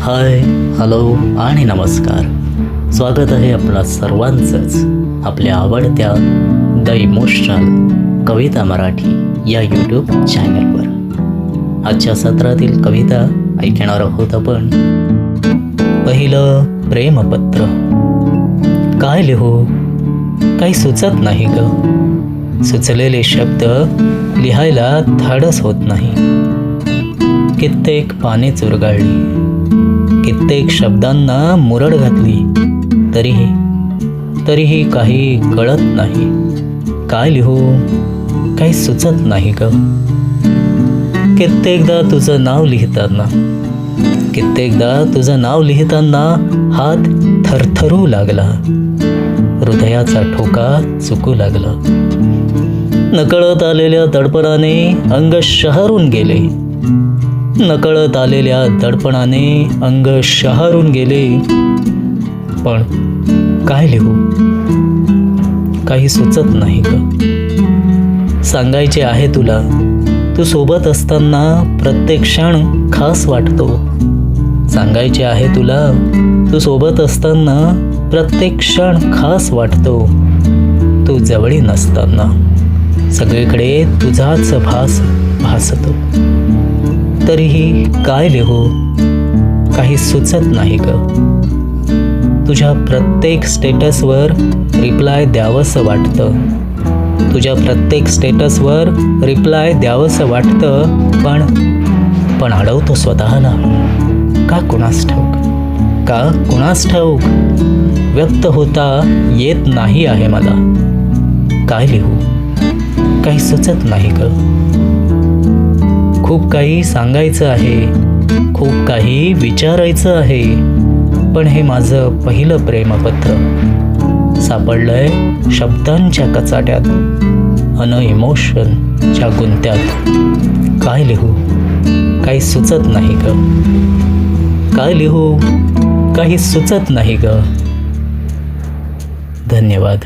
हाय, hello आणि नमस्कार. स्वागत आहे आपणा सर्वांचंच आपल्या आवडत्या द इमोशनल कविता मराठी या यूट्यूब चॅनलवर. आजच्या सत्रातील कविता ऐकणार आहोत आपण. पहिलं प्रेमपत्र. काय लिहू काही सुचत नाही ग. सुचलेले शब्द लिहायला धाडस होत नाही. कित्येक पाने चुरगाळली, कित्येक शब्दांना मुरड घातली, तरीही काही कळत नाही. काय लिहू काही सुचत नाही ग. कित्येकदा तुझं नाव लिहिताना हात थरथरू लागला. हृदयाचा ठोका चुकू लागला. नकळत आलेल्या दडपणाने अंग शहरून गेले. पण काय लिहू काही सुचत नाही ग. सांगायचे आहे तुला, तू सोबत असताना प्रत्येक क्षण खास वाटतो. सांगायचे आहे तुला, तू सोबत असताना प्रत्येक क्षण खास वाटतो. तू जवळी नसताना सगळीकडे तुझाच भासतो. तरीही काय लिहू काही सुचत नाही ग. तुझ्या प्रत्येक स्टेटसवर रिप्लाय द्यावंसं वाटतं, पण अडवतो स्वतःला. का कुणास ठाऊक व्यक्त होता येत नाही आहे मला. काय लिहू काही सुचत नाही ग. खूप काही सांगायचं आहे, खूप काही विचारायचं आहे, पण हे माझं पहिलं प्रेमपत्र सापडलंय शब्दांच्या कचाट्यात अन इमोशनच्या गुंत्यात. काय लिहू काही सुचत नाही ग. काय लिहू काही सुचत नाही ग. धन्यवाद.